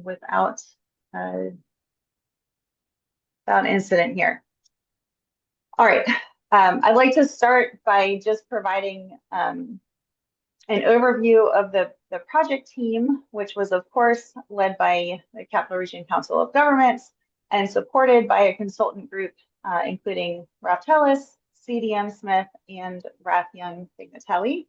without without incident here. All right, I'd like to start by just providing an overview of the project team, which was, of course, led by the Capital Region Council of Governments and supported by a consultant group, including Raftelis, CDM Smith, and Rathyoung Pignatelli.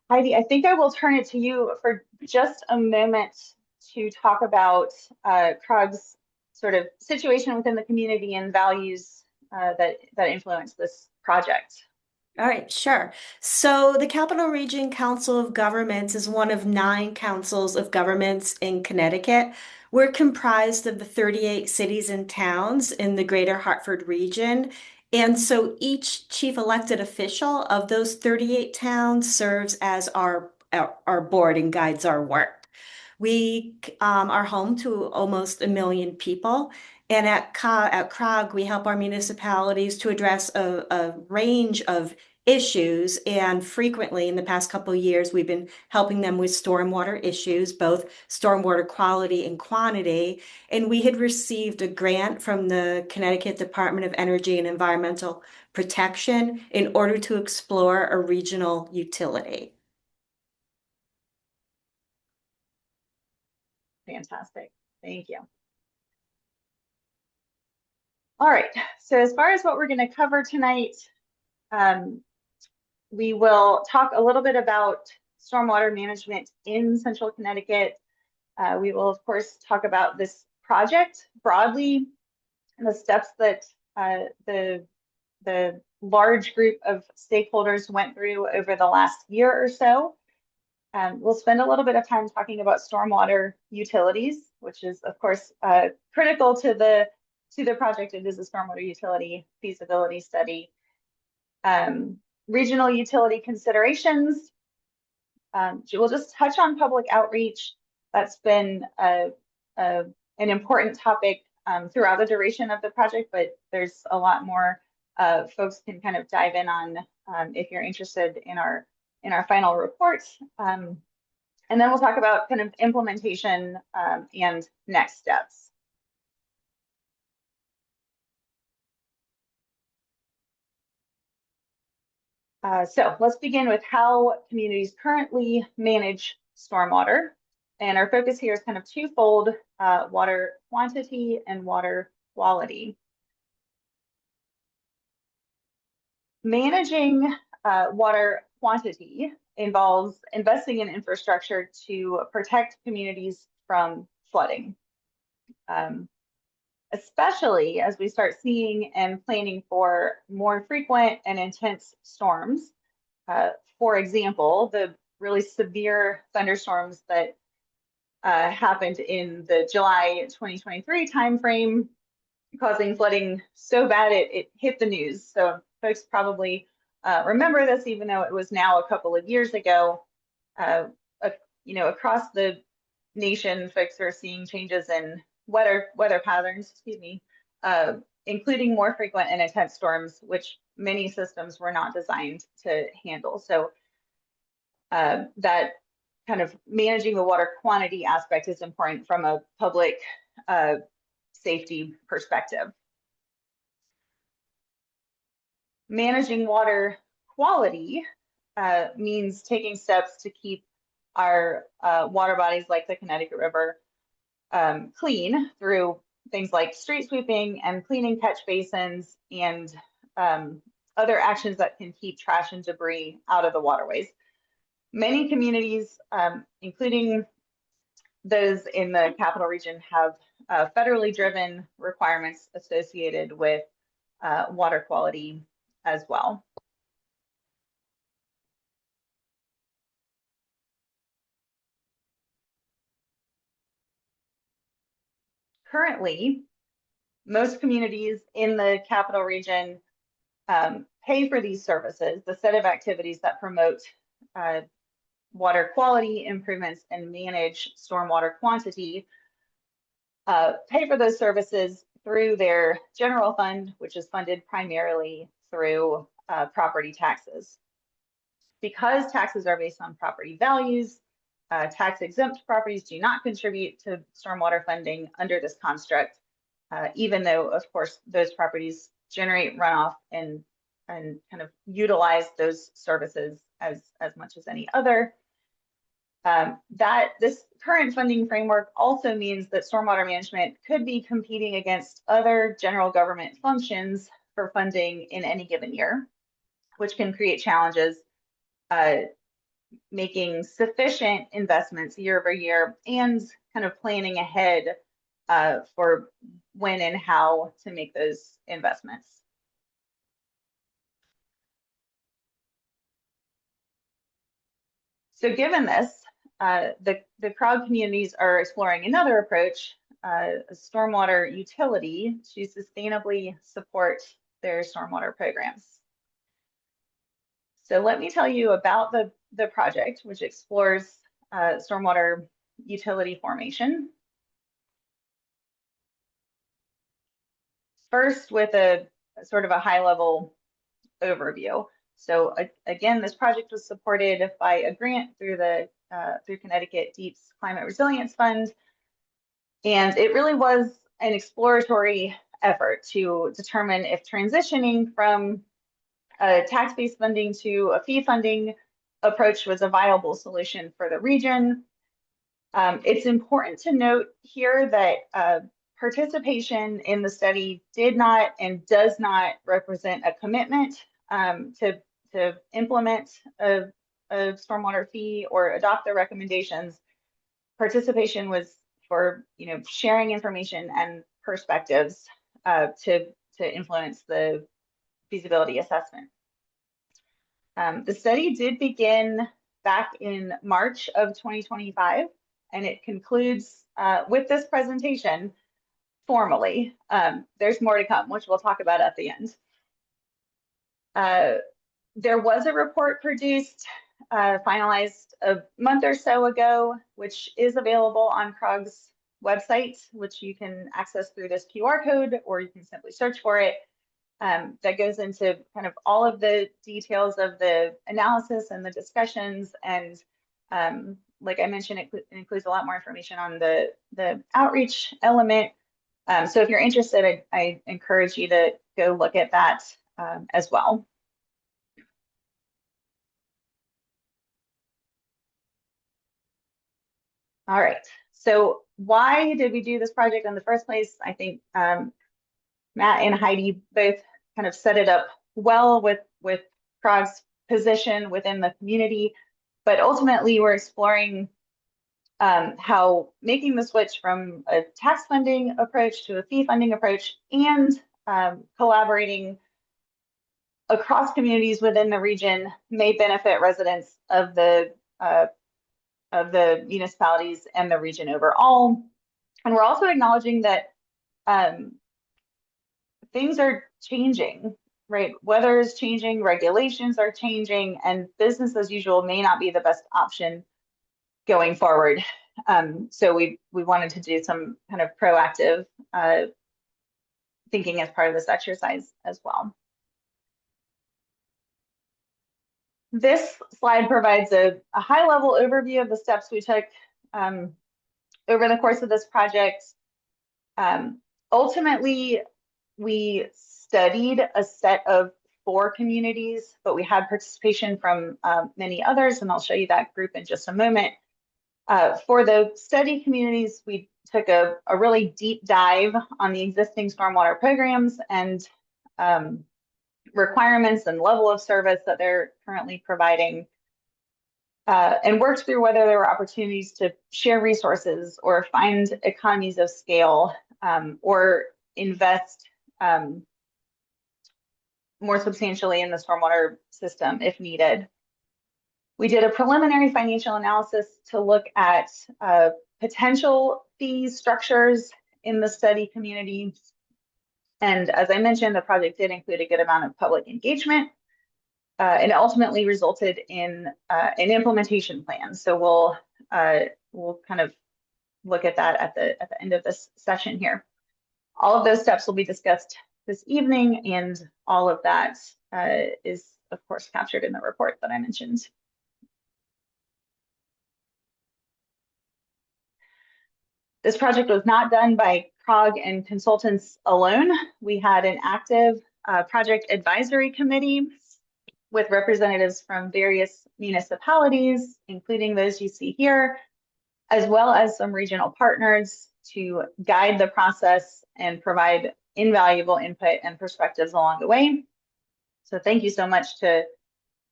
Heidi, I think I will turn it to you for just a moment to talk about CROG's sort of situation within the community and values that influence this project. All right, sure. So the Capital Region Council of Governments is one of 9 councils of governments in Connecticut. We're comprised of the 38 cities and towns in the greater Hartford region. And so each chief elected official of those 38 towns serves as our board and guides our work. We are home to almost 1 million people. And at CROG, we help our municipalities to address a range of issues. And frequently in the past couple of years, we've been helping them with stormwater issues, both stormwater quality and quantity. And we had received a grant from the Connecticut Department of Energy and Environmental Protection in order to explore a regional utility. Fantastic. Thank you. All right. So as far as what we're going to cover tonight, we will talk a little bit about stormwater management in Central Connecticut. We will, of course, talk about this project broadly and the steps that the large group of stakeholders went through over the last year or so. We'll spend a little bit of time talking about stormwater utilities, which is, of course, critical to the project. It is a stormwater utility feasibility study. Regional utility considerations. We'll just touch on public outreach. That's been an important topic throughout the duration of the project, but there's a lot more folks can kind of dive in on if you're interested in our final report. And then we'll talk about kind of implementation and next steps. So let's begin with how communities currently manage stormwater. And our focus here is kind of twofold: water quantity and water quality. Managing water quantity involves investing in infrastructure to protect communities from flooding, especially as we start seeing and planning for more frequent and intense storms. For example, the really severe thunderstorms that happened in the July 2023 timeframe, causing flooding so bad it hit the news. So folks probably remember this, even though it was now a couple of years ago. Across the nation, folks are seeing changes in weather patterns, including more frequent and intense storms, which many systems were not designed to handle. So that kind of managing the water quantity aspect is important from a public safety perspective. Managing water quality means taking steps to keep our water bodies like the Connecticut River clean through things like street sweeping and cleaning catch basins and other actions that can keep trash and debris out of the waterways. Many communities, including those in the Capital Region, have federally driven requirements associated with water quality as well. Currently, most communities in the Capital Region pay for these services, the set of activities that promote water quality improvements and manage stormwater quantity, pay for those services through their general fund, which is funded primarily through property taxes. because taxes are based on property values, tax exempt properties do not contribute to stormwater funding under this construct, even though, of course, those properties generate runoff and kind of utilize those services as much as any other. That this current funding framework also means that stormwater management could be competing against other general government functions for funding in any given year, which can create challenges making sufficient investments year over year and kind of planning ahead for when and how to make those investments. So given this, the CROG communities are exploring another approach, a stormwater utility, to sustainably support their stormwater programs. So let me tell you about the project, which explores stormwater utility formation. First, with a sort of a high-level overview. So again, this project was supported by a grant through the through Connecticut DEEP's Climate Resilience Fund, and it really was an exploratory effort to determine if transitioning from a tax-based funding to a fee funding approach was a viable solution for the region. It's important to note here that participation in the study did not and does not represent a commitment to implement a stormwater fee or adopt the recommendations. Participation was for sharing information and perspectives to influence the feasibility assessment. The study did begin back in March of 2025, and it concludes with this presentation formally. There's more to come, which we'll talk about at the end. There was a report produced, finalized a month or so ago, which is available on CROG's website, which you can access through this QR code, or you can simply search for it. That goes into kind of all of the details of the analysis and the discussions. And like I mentioned, it includes a lot more information on the outreach element. So if you're interested, I encourage you to go look at that as well. All right, so why did we do this project in the first place? I think Matt and Heidi both kind of set it up well with CROG's position within the community, but ultimately we're exploring how making the switch from a tax funding approach to a fee funding approach and collaborating across communities within the region may benefit residents of the municipalities and the region overall. And we're also acknowledging that things are changing, right? Weather is changing, regulations are changing, and business as usual may not be the best option going forward. So we wanted to do some kind of proactive thinking as part of this exercise as well. This slide provides a high-level overview of the steps we took over the course of this project. Ultimately, we studied a set of 4 communities, but we had participation from many others, and I'll show you that group in just a moment. For the study communities, we took a really deep dive on the existing stormwater programs and requirements and level of service that they're currently providing, and worked through whether there were opportunities to share resources or find economies of scale or invest more substantially in the stormwater system if needed. We did a preliminary financial analysis to look at potential fee structures in the study community. And as I mentioned, the project did include a good amount of public engagement and ultimately resulted in an implementation plan. So we'll kind of look at that at the end of this session here. All of those steps will be discussed this evening, and all of that is, of course, captured in the report that I mentioned. This project was not done by CROG and consultants alone. We had an active project advisory committee with representatives from various municipalities, including those you see here, as well as some regional partners to guide the process and provide invaluable input and perspectives along the way. So thank you so much to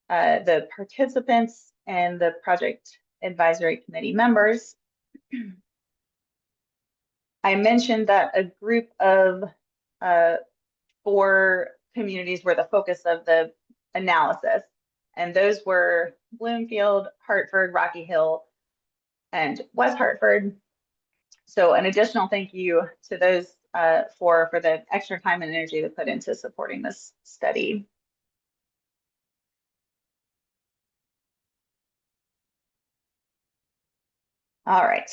the participants and the project advisory committee members. I mentioned that a group of 4 communities were the focus of the analysis, and those were Bloomfield, Hartford, Rocky Hill, and West Hartford. So an additional thank you to those 4 for the extra time and energy they put into supporting this study. All right.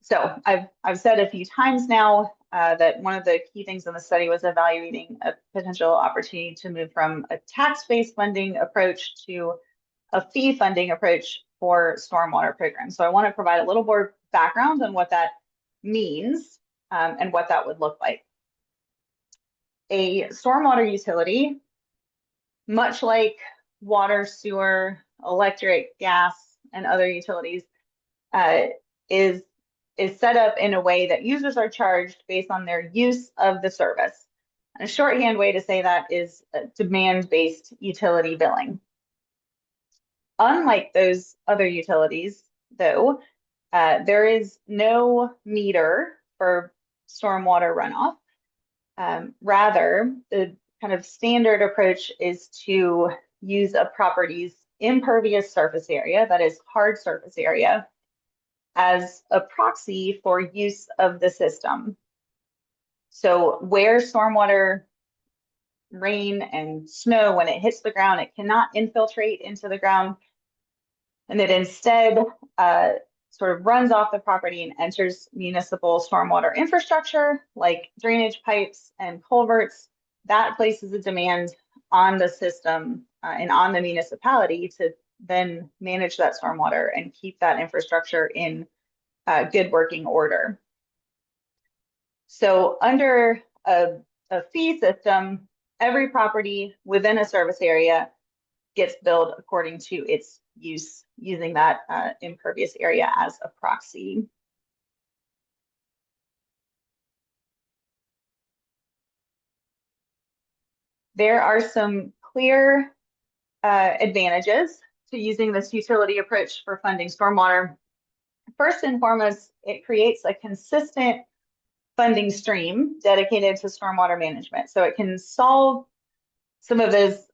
So I've said a few times now that one of the key things in the study was evaluating a potential opportunity to move from a tax-based funding approach to a fee funding approach for stormwater programs. So I want to provide a little more background on what that means and what that would look like. A stormwater utility, much like water, sewer, electric, gas, and other utilities, is set up in a way that users are charged based on their use of the service. And a shorthand way to say that is demand-based utility billing. Unlike those other utilities, though, there is no meter for stormwater runoff. Rather, the kind of standard approach is to use a property's impervious surface area, that is hard surface area, as a proxy for use of the system. So where stormwater, rain, and snow, when it hits the ground, it cannot infiltrate into the ground, and it instead sort of runs off the property and enters municipal stormwater infrastructure like drainage pipes and culverts. That places a demand on the system and on the municipality to then manage that stormwater and keep that infrastructure in good working order. So under a fee system, every property within a service area gets billed according to its use, using that impervious area as a proxy. There are some clear advantages to using this utility approach for funding stormwater. First and foremost, it creates a consistent funding stream dedicated to stormwater management. So it can solve some of those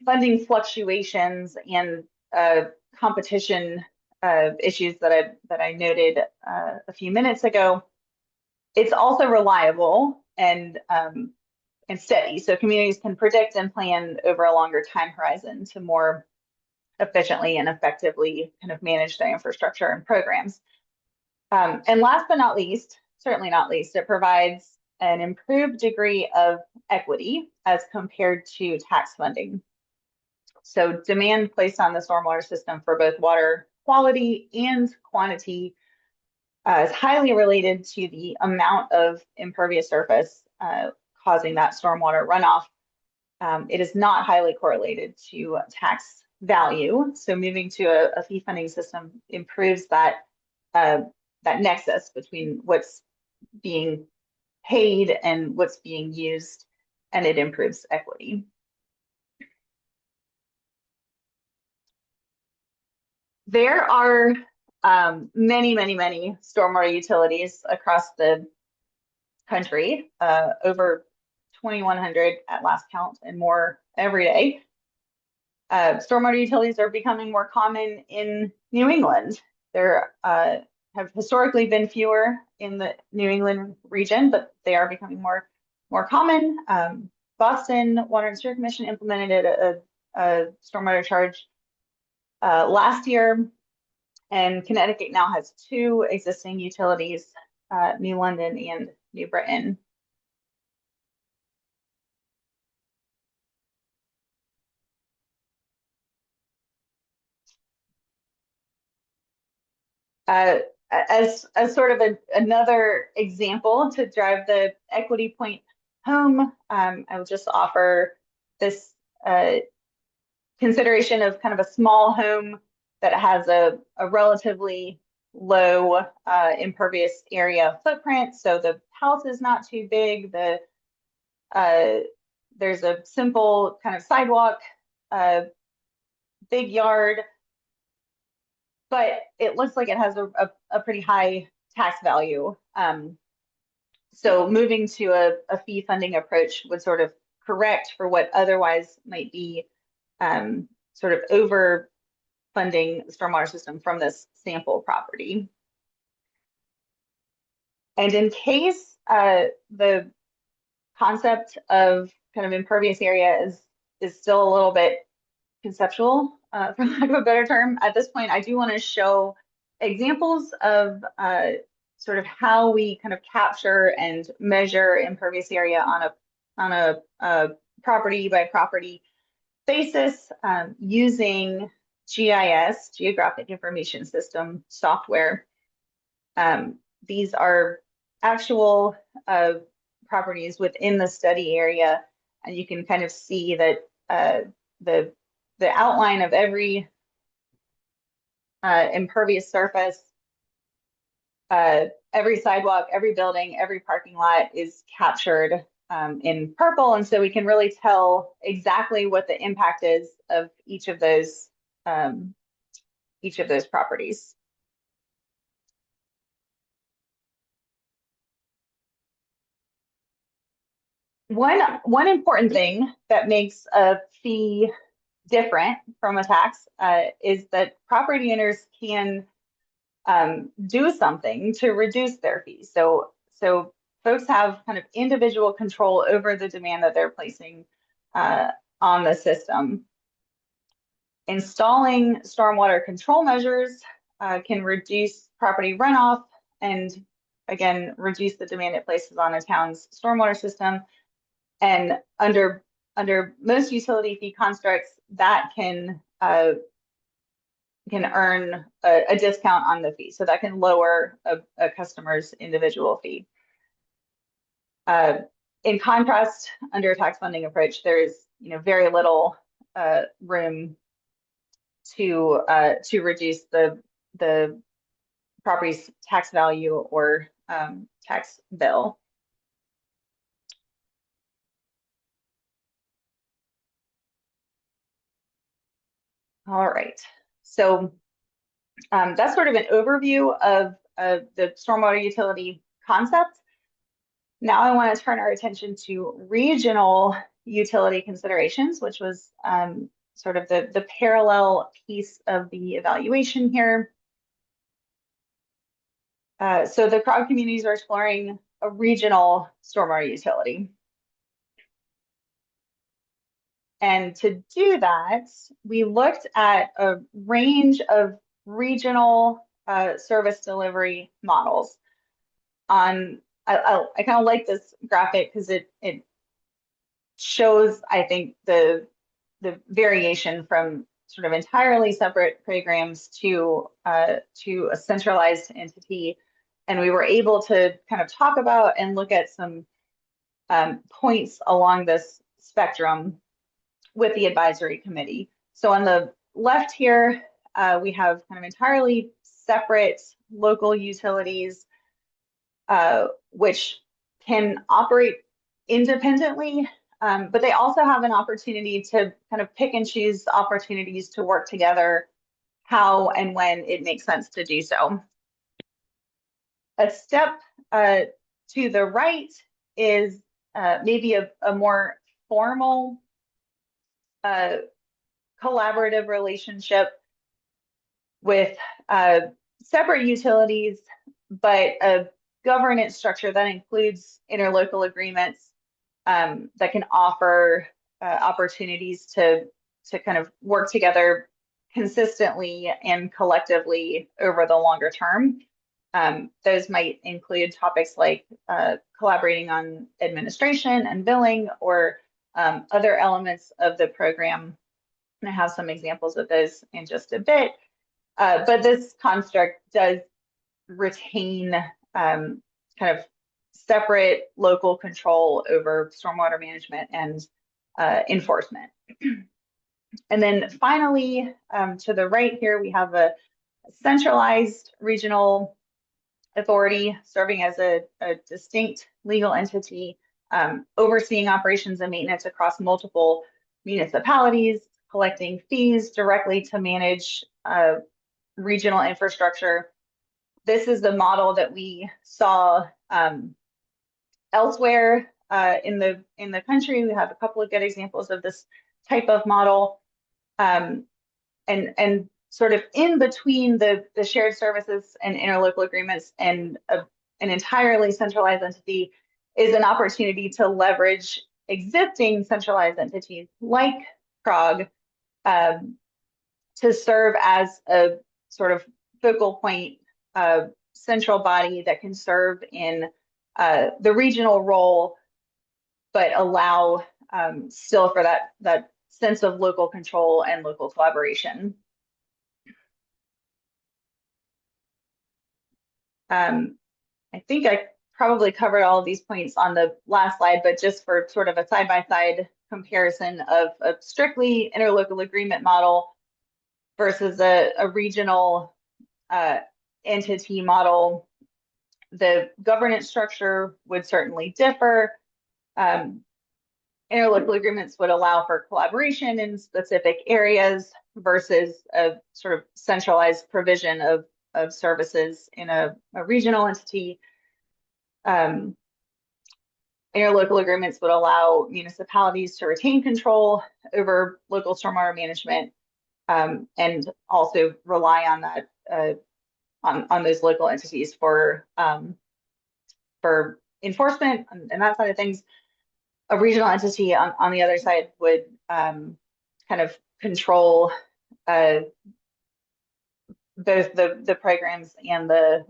funding fluctuations and competition issues that I noted a few minutes ago. It's also reliable and steady, so communities can predict and plan over a longer time horizon to more efficiently and effectively kind of manage their infrastructure and programs. And last but not least, certainly not least, it provides an improved degree of equity as compared to tax funding. So demand placed on the stormwater system for both water quality and quantity is highly related to the amount of impervious surface causing that stormwater runoff. It is not highly correlated to tax value. So moving to a fee funding system improves that nexus between what's being paid and what's being used, and it improves equity. There are many stormwater utilities across the country, over 2,100 at last count and more every day. Stormwater utilities are becoming more common in New England. There have historically been fewer in the New England region, but they are becoming more common. Boston Water and Sewer Commission implemented a stormwater charge last year, and Connecticut now has 2 existing utilities, New London and New Britain. as sort of another example to drive the equity point home, I will just offer this consideration of kind of a small home that has a relatively low impervious area footprint. So the house is not too big. There's a simple kind of sidewalk, big yard, but it looks like it has a pretty high tax value. So moving to a fee funding approach would sort of correct for what otherwise might be sort of over funding the stormwater system from this sample property. And in case the concept of kind of impervious area is still a little bit conceptual, for lack of a better term, at this point, I do want to show examples of sort of how we kind of capture and measure impervious area on a property by property basis using GIS, Geographic Information System software. These are actual properties within the study area, and you can kind of see that the outline of every impervious surface, every sidewalk, every building, every parking lot is captured in purple, and so we can really tell exactly what the impact is of each of those properties. One important thing that makes a fee different from a tax is that property owners can do something to reduce their fees. So folks have kind of individual control over the demand that they're placing on the system. Installing stormwater control measures can reduce property runoff and, again, reduce the demand it places on a town's stormwater system. And under most utility fee constructs, that can earn a discount on the fee. So that can lower a customer's individual fee. In contrast, under a tax funding approach, there's very little room to reduce the property's tax value or tax bill. All right, so that's sort of an overview of the stormwater utility concept. Now I want to turn our attention to regional utility considerations, which was sort of the parallel piece of the evaluation here. So the CROG communities are exploring a regional stormwater utility. And to do that, we looked at a range of regional service delivery models. I kind of like this graphic because it shows, I think, the variation from sort of entirely separate programs to a centralized entity. And we were able to kind of talk about and look at some points along this spectrum with the advisory committee. So on the left here, we have kind of entirely separate local utilities, which can operate independently, but they also have an opportunity to kind of pick and choose opportunities to work together how and when it makes sense to do so. A step to the right is maybe a more formal collaborative relationship with separate utilities, but a governance structure that includes interlocal agreements that can offer opportunities to kind of work together consistently and collectively over the longer term. Those might include topics like collaborating on administration and billing or other elements of the program. And I have some examples of those in just a bit. But this construct does retain kind of separate local control over stormwater management and enforcement. And then finally, to the right here, we have a centralized regional authority serving as a distinct legal entity, overseeing operations and maintenance across multiple municipalities, collecting fees directly to manage regional infrastructure. This is the model that we saw elsewhere in the country. We have a couple of good examples of this type of model, and sort of in between the shared services and interlocal agreements and an entirely centralized entity is an opportunity to leverage existing centralized entities like CROG to serve as a sort of focal point, central body that can serve in the regional role, but allow still for that sense of local control and local collaboration. I think I probably covered all of these points on the last slide, but just for sort of a side-by-side comparison of a strictly interlocal agreement model versus a regional entity model, the governance structure would certainly differ. Interlocal agreements would allow for collaboration in specific areas versus a sort of centralized provision of services in a regional entity. Interlocal agreements would allow municipalities to retain control over local stormwater management, and also rely on that on those local entities for enforcement and that side of things. A regional entity on the other side would kind of control both the programs and their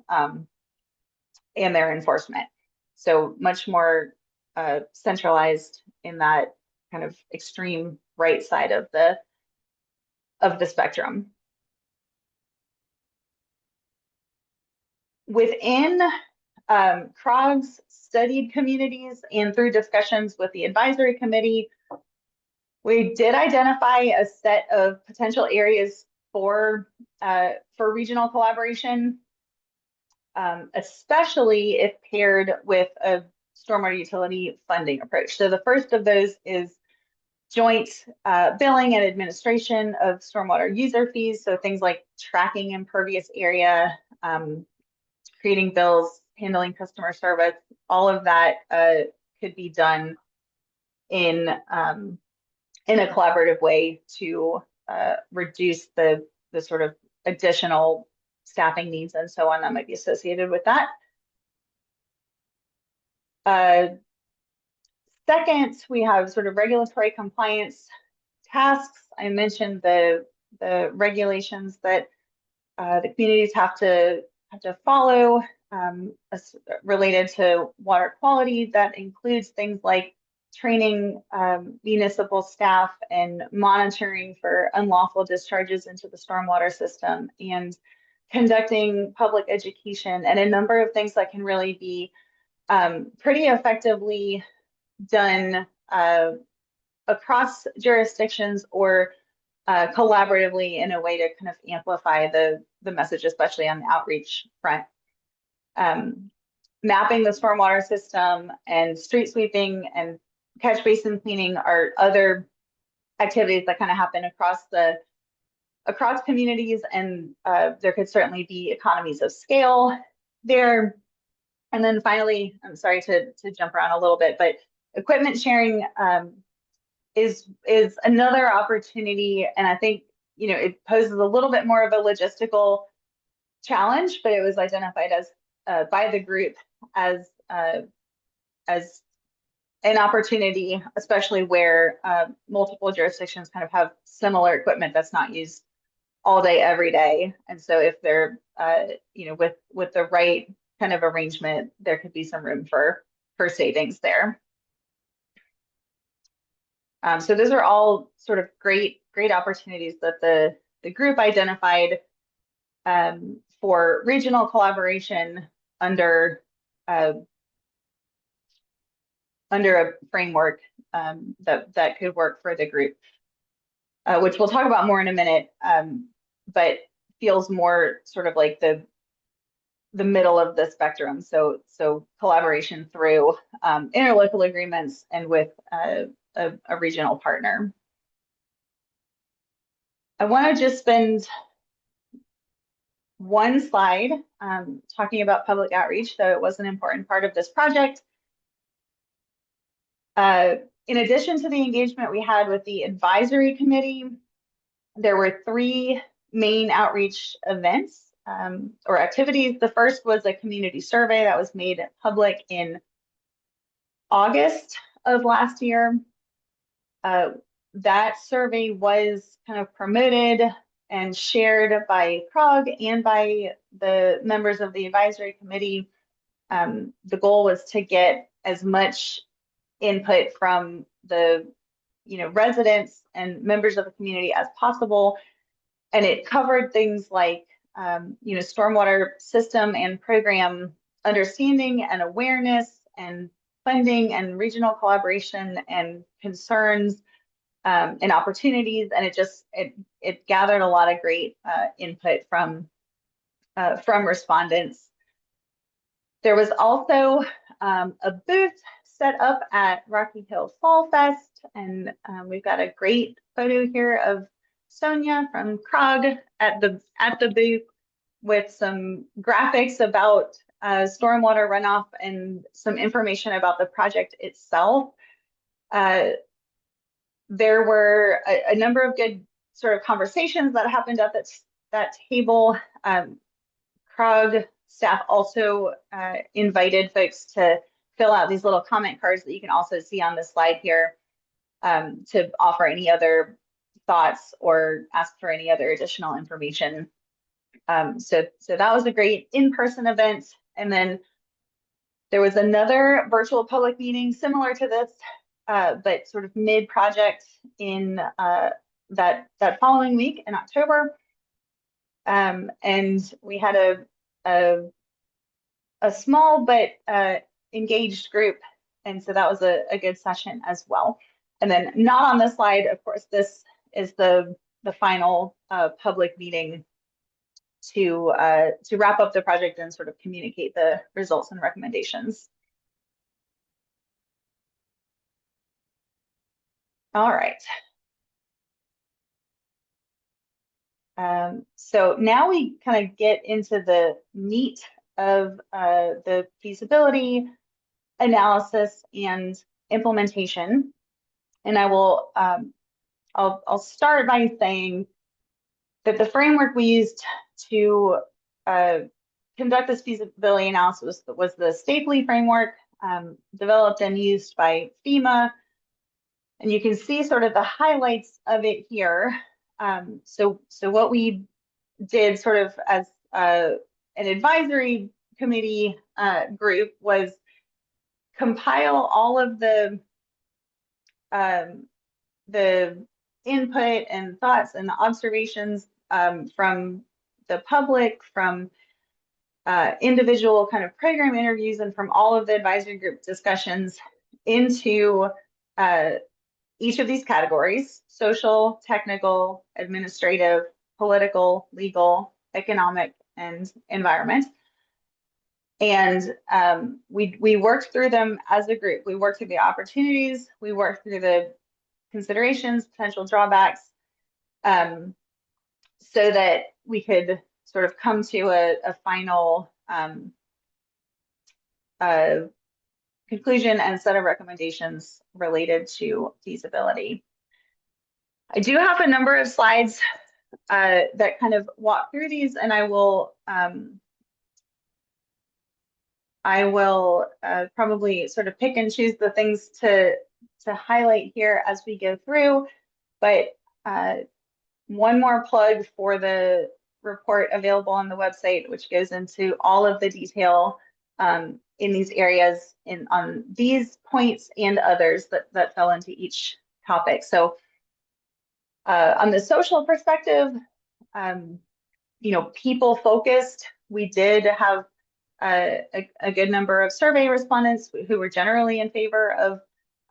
enforcement. So much more centralized in that kind of extreme right side of the spectrum. Within CROG's studied communities and through discussions with the advisory committee, we did identify a set of potential areas for regional collaboration, especially if paired with a stormwater utility funding approach. So the first of those is joint billing and administration of stormwater user fees. So things like tracking impervious area, creating bills, handling customer service, all of that could be done in a collaborative way to reduce the sort of additional staffing needs and so on that might be associated with that. Second, we have sort of regulatory compliance tasks. I mentioned the regulations that the communities have to follow related to water quality. That includes things like training municipal staff and monitoring for unlawful discharges into the stormwater system, and conducting public education, and a number of things that can really be pretty effectively done across jurisdictions or collaboratively in a way to kind of amplify the message, especially on the outreach front. Mapping the stormwater system and street sweeping and catch basin cleaning are other activities that kind of happen across communities, and there could certainly be economies of scale there. And then finally, I'm sorry to jump around a little bit, but equipment sharing is another opportunity, and I think it poses a little bit more of a logistical challenge, but it was identified as by the group as an opportunity, especially where multiple jurisdictions kind of have similar equipment that's not used all day, every day. And so if they're, with the right kind of arrangement, there could be some room for savings there. So those are all sort of great opportunities that the group identified. for regional collaboration under a framework that could work for the group, which we'll talk about more in a minute, but feels more sort of like the middle of the spectrum. So collaboration through interlocal agreements and with a regional partner. I want to just spend one slide talking about public outreach, though it was an important part of this project. In addition to the engagement we had with the advisory committee, there were 3 main outreach events or activities. The first was a community survey that was made public in August of last year. That survey was kind of promoted and shared by CRCOG and by the members of the advisory committee. The goal was to get as much input from the residents and members of the community as possible. And it covered things like stormwater system and program understanding and awareness and funding and regional collaboration and concerns and opportunities. And it gathered a lot of great input from respondents. There was also a booth set up at Rocky Hill Fall Fest, and we've got a great photo here of Sonia from CRCOG at the booth with some graphics about stormwater runoff and some information about the project itself. There were a number of good sort of conversations that happened at that table. CRCOG staff also invited folks to fill out these little comment cards that you can also see on the slide here to offer any other thoughts or ask for any other additional information. So that was a great in-person event. And then there was another virtual public meeting similar to this, but sort of mid-project in that following week in October. And we had a small but engaged group. And so that was a good session as well. And then not on this slide, of course, this is the final public meeting to wrap up the project and sort of communicate the results and recommendations. All right. So now we kind of get into the meat of the feasibility analysis and implementation. And I will, I'll start by saying that the framework we used to conduct this feasibility analysis was the Stapley framework, developed and used by FEMA. And you can see sort of the highlights of it here. So what we did sort of as an advisory committee group was compile all of the input and thoughts and observations from the public, from individual kind of program interviews, and from all of the advisory group discussions into each of these categories: social, technical, administrative, political, legal, economic, and environment. And we worked through them as a group. We worked through the opportunities, we worked through the considerations, potential drawbacks, so that we could sort of come to a final conclusion and set of recommendations related to feasibility. I do have a number of slides that kind of walk through these, and I will probably sort of pick and choose the things to highlight here as we go through. But one more plug for the report available on the website, which goes into all of the detail in these areas on these points and others that fell into each topic. So on the social perspective, people focused. We did have a good number of survey respondents who were generally in favor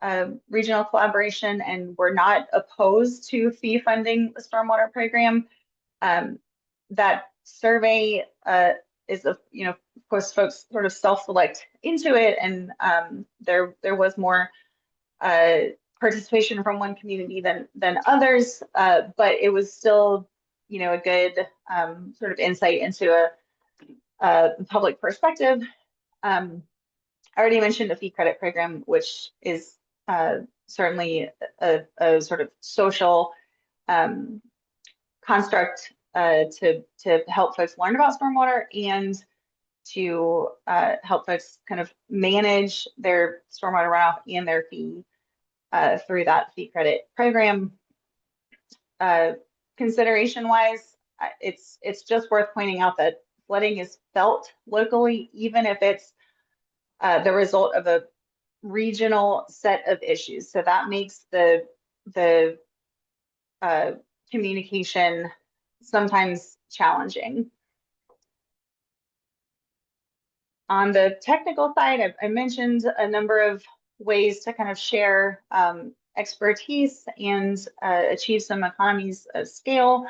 of regional collaboration and were not opposed to fee funding the stormwater program. That survey is, of course, folks sort of self-select into it, and there was more participation from one community than others, but it was still, a good sort of insight into a public perspective. I already mentioned the fee credit program, which is certainly a sort of social construct to help folks learn about stormwater and to help folks kind of manage their stormwater runoff and their fee through that fee credit program. Consideration-wise, it's just worth pointing out that flooding is felt locally, even if it's the result of a regional set of issues. So that makes the communication sometimes challenging. On the technical side, I mentioned a number of ways to kind of share expertise and achieve some economies of scale.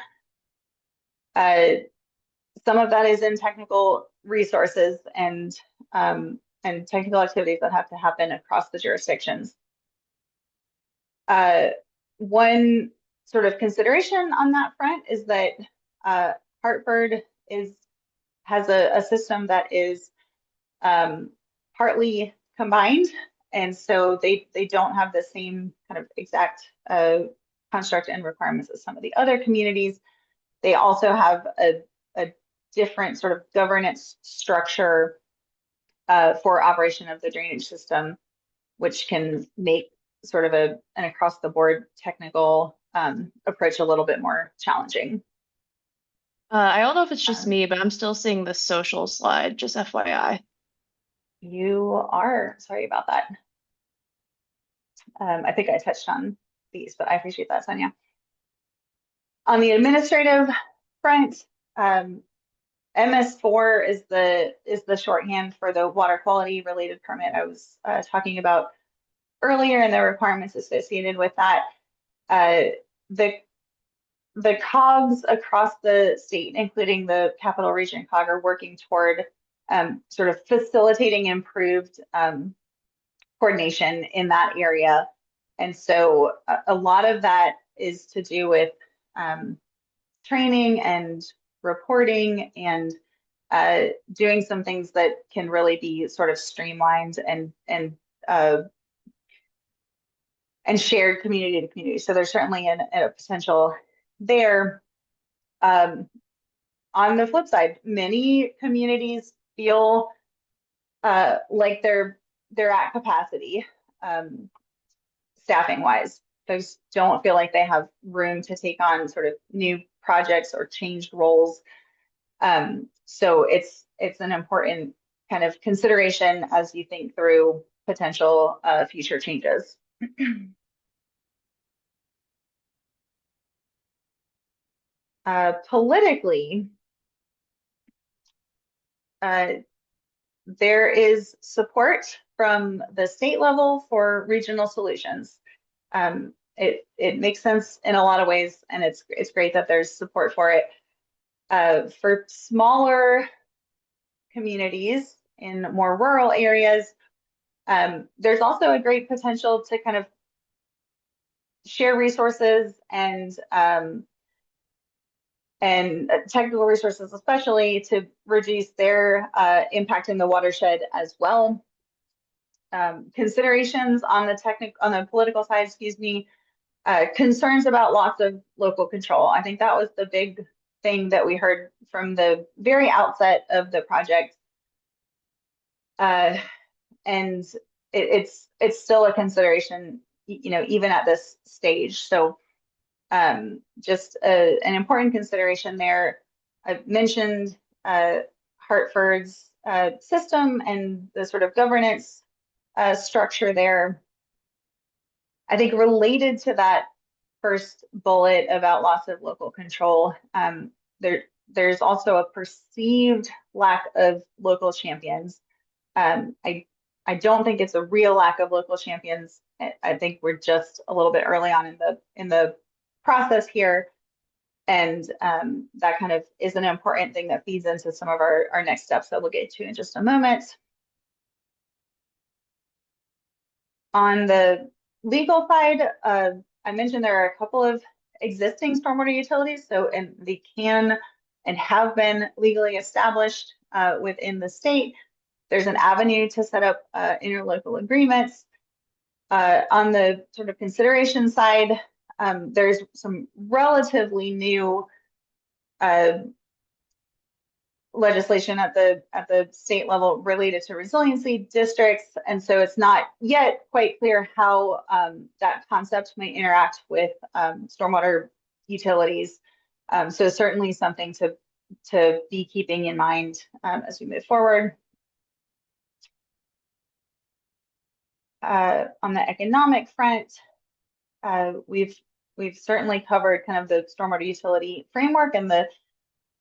Some of that is in technical resources and technical activities that have to happen across the jurisdictions. One sort of consideration on that front is that Hartford has a system that is partly combined, and so they don't have the same kind of exact construct and requirements as some of the other communities. They also have a different sort of governance structure for operation of the drainage system, which can make sort of an across the board technical approach a little bit more challenging. I don't know if it's just me, but I'm still seeing the social slide, just FYI. You are, sorry about that. I think I touched on these, but I appreciate that, Sonia. On the administrative front, MS4 is the shorthand for the water quality related permit I was talking about earlier, and the requirements associated with that. The COGs across the state, including the Capital Region COG, are working toward sort of facilitating improved coordination in that area. And so a lot of that is to do with training and reporting and doing some things that can really be sort of streamlined and shared community to community. So there's certainly a potential there. On the flip side, many communities feel like they're at capacity staffing wise. Folks don't feel like they have room to take on sort of new projects or changed roles. So it's an important kind of consideration as you think through potential future changes. Politically, there is support from the state level for regional solutions. It makes sense in a lot of ways, and it's great that there's support for it. For smaller communities in more rural areas, there's also a great potential to kind of share resources and technical resources, especially to reduce their impact in the watershed as well. Considerations on the political side, excuse me, concerns about loss of local control. I think that was the big thing that we heard from the very outset of the project. And it's still a consideration, even at this stage. So just an important consideration there. I've mentioned Hartford's system and the sort of governance structure there. I think related to that first bullet about loss of local control, there's also a perceived lack of local champions. I don't think it's a real lack of local champions. I think we're just a little bit early on in the process here. And that kind of is an important thing that feeds into some of our next steps that we'll get to in just a moment. On the legal side, I mentioned there are a couple of existing stormwater utilities, and they can and have been legally established within the state. There's an avenue to set up interlocal agreements. On the sort of consideration side, there's some relatively new legislation at the state level related to resiliency districts, and so it's not yet quite clear how that concept might interact with stormwater utilities. So certainly something to be keeping in mind as we move forward. On the economic front, we've certainly covered kind of the stormwater utility framework and the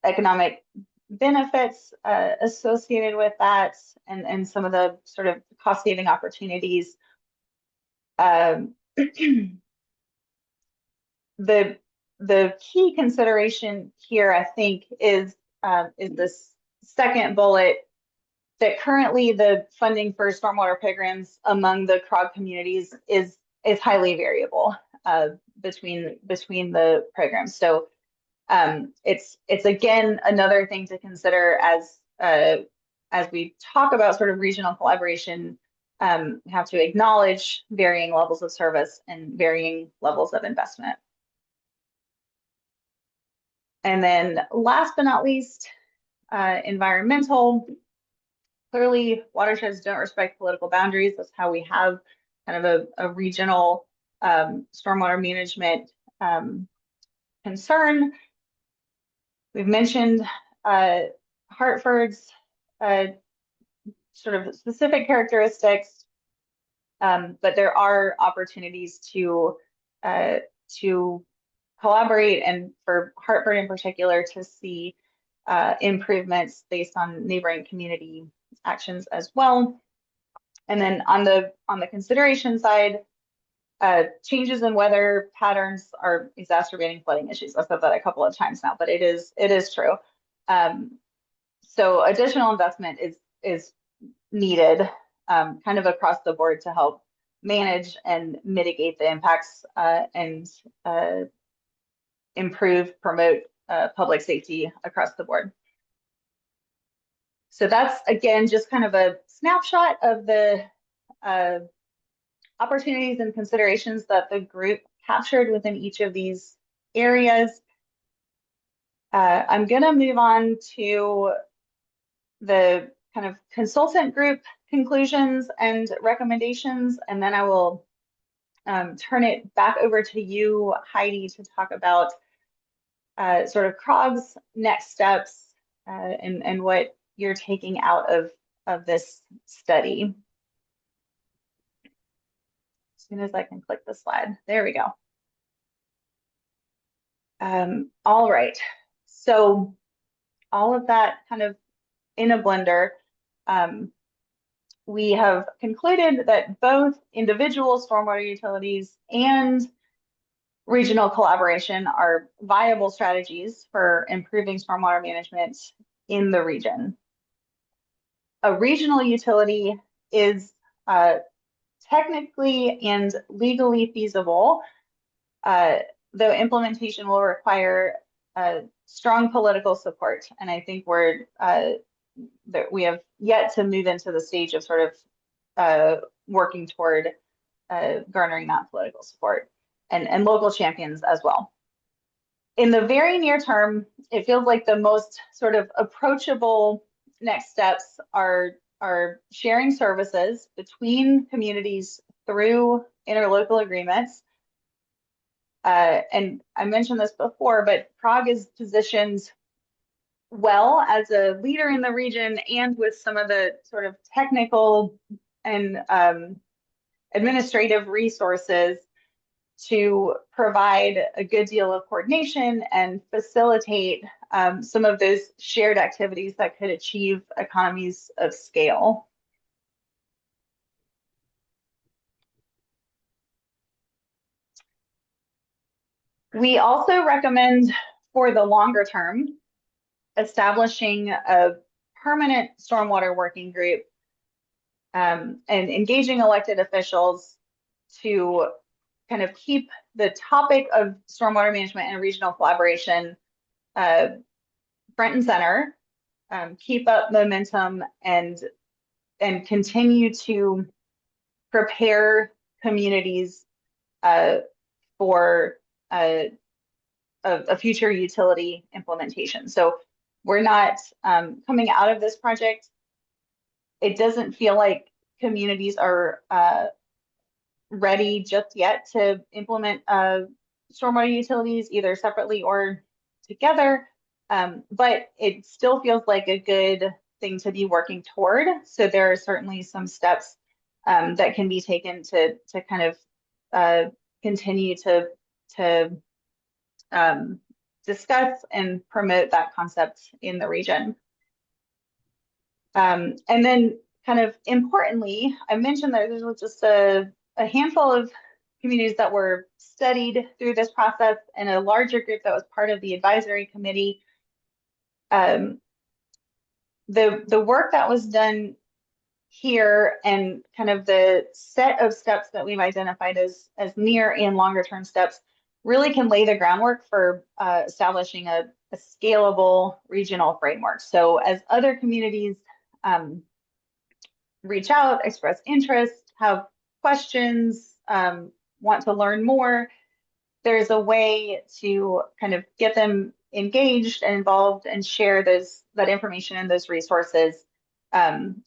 economic benefits associated with that, and some of the sort of cost saving opportunities. The key consideration here, I think, is this second bullet, that currently the funding for stormwater programs among the CROG communities is highly variable between the programs. So it's again another thing to consider as we talk about sort of regional collaboration. We have to acknowledge varying levels of service and varying levels of investment. And then last but not least, environmental. Clearly, watersheds don't respect political boundaries. That's how we have kind of a regional stormwater management concern. We've mentioned Hartford's sort of specific characteristics, but there are opportunities to collaborate, and for Hartford in particular to see improvements based on neighboring community actions as well. And then on the consideration side, changes in weather patterns are exacerbating flooding issues. I've said that a couple of times now, but it is true. So additional investment is needed kind of across the board to help manage and mitigate the impacts and promote public safety across the board. So that's, again, just kind of a snapshot of the opportunities and considerations that the group captured within each of these areas. I'm going to move on to the kind of consultant group conclusions and recommendations, and then I will turn it back over to you, Heidi, to talk about sort of CROG's next steps and what you're taking out of this study. As soon as I can click the slide, there we go. All right, so all of that kind of in a blender, we have concluded that both individual stormwater utilities and regional collaboration are viable strategies for improving stormwater management in the region. A regional utility is technically and legally feasible, though implementation will require strong political support. And I think that we have yet to move into the stage of sort of working toward garnering that political support and local champions as well. In the very near term, it feels like the most sort of approachable next steps are sharing services between communities through interlocal agreements. And I mentioned this before, but CROG is positioned well as a leader in the region and with some of the sort of technical and administrative resources to provide a good deal of coordination and facilitate some of those shared activities that could achieve economies of scale. We also recommend for the longer term establishing a permanent stormwater working group and engaging elected officials to kind of keep the topic of stormwater management and regional collaboration front and center, keep up momentum, and continue to prepare communities for a future utility implementation. So we're not coming out of this project. It doesn't feel like communities are ready just yet to implement stormwater utilities either separately or together, but it still feels like a good thing to be working toward. So there are certainly some steps that can be taken to kind of continue to discuss and promote that concept in the region. And then kind of importantly, I mentioned that there's just a handful of communities that were studied through this process and a larger group that was part of the advisory committee. The work that was done here and kind of the set of steps that we've identified as near and longer term steps really can lay the groundwork for establishing a scalable regional framework. So as other communities reach out, express interest, have questions, want to learn more, there's a way to kind of get them engaged and involved and share that information and those resources in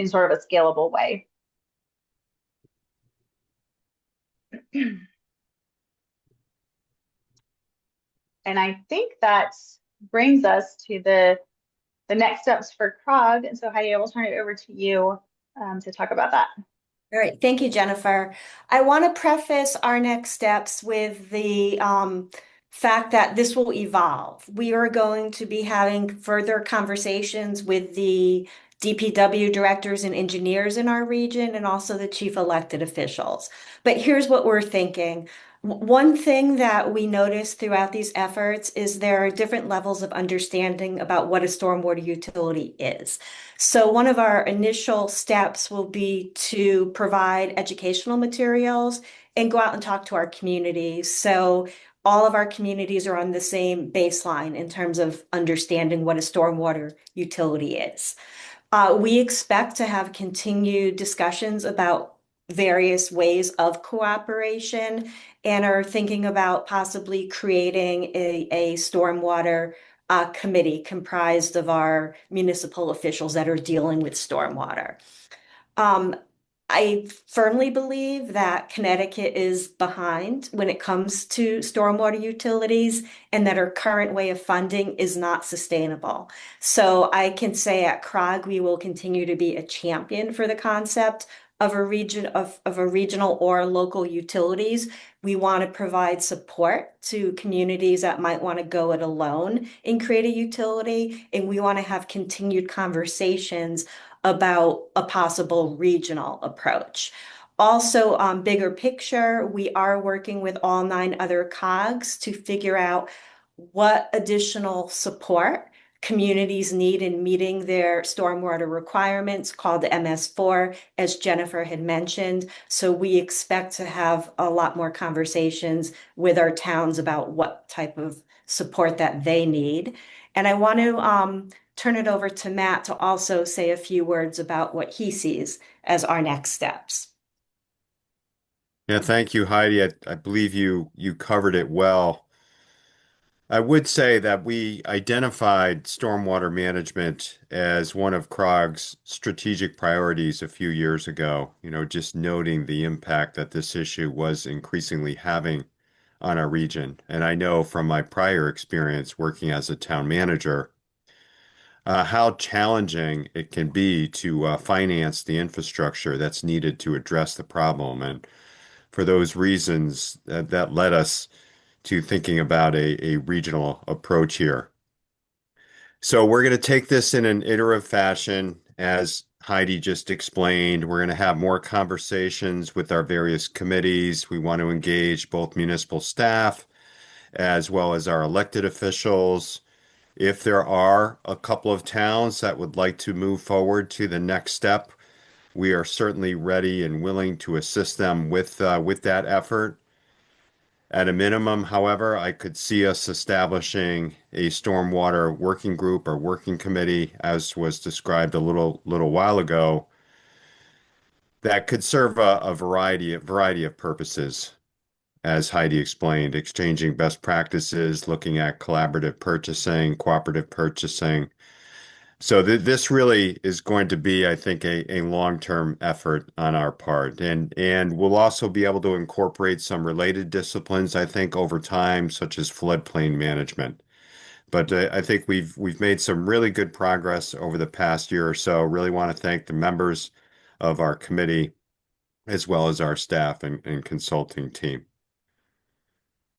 sort of a scalable way. And I think that brings us to the next steps for CROG. And so Heidi, I will turn it over to you to talk about that. All right, thank you, Jennifer. I want to preface our next steps with the fact that this will evolve. We are going to be having further conversations with the DPW directors and engineers in our region and also the chief elected officials. But here's what we're thinking. One thing that we noticed throughout these efforts is there are different levels of understanding about what a stormwater utility is. So one of our initial steps will be to provide educational materials and go out and talk to our communities. So all of our communities are on the same baseline in terms of understanding what a stormwater utility is. We expect to have continued discussions about various ways of cooperation and are thinking about possibly creating a stormwater committee comprised of our municipal officials that are dealing with stormwater. I firmly believe that Connecticut is behind when it comes to stormwater utilities and that our current way of funding is not sustainable. So I can say at CROG, we will continue to be a champion for the concept of a regional or local utilities. We want to provide support to communities that might want to go it alone and create a utility. And we want to have continued conversations about a possible regional approach. Also, bigger picture, we are working with all 9 other COGs to figure out what additional support communities need in meeting their stormwater requirements called the MS4, as Jennifer had mentioned. So we expect to have a lot more conversations with our towns about what type of support that they need. And I want to turn it over to Matt to also say a few words about what he sees as our next steps. Yeah, thank you, Heidi. I believe you covered it well. I would say that we identified stormwater management as one of CROG's strategic priorities a few years ago, just noting the impact that this issue was increasingly having on our region. And I know from my prior experience working as a town manager, how challenging it can be to finance the infrastructure that's needed to address the problem. And for those reasons, that led us to thinking about a regional approach here. So we're going to take this in an iterative fashion, as Heidi just explained. We're going to have more conversations with our various committees. We want to engage both municipal staff as well as our elected officials. If there are a couple of towns that would like to move forward to the next step, we are certainly ready and willing to assist them with that effort. At a minimum, however, I could see us establishing a stormwater working group or working committee, as was described a little while ago, that could serve a variety of purposes, as Heidi explained, exchanging best practices, looking at collaborative purchasing, cooperative purchasing. So this really is going to be, I think, a long-term effort on our part. And we'll also be able to incorporate some related disciplines, I think, over time, such as floodplain management. But I think we've made some really good progress over the past year or so. Really want to thank the members of our committee as well as our staff and consulting team.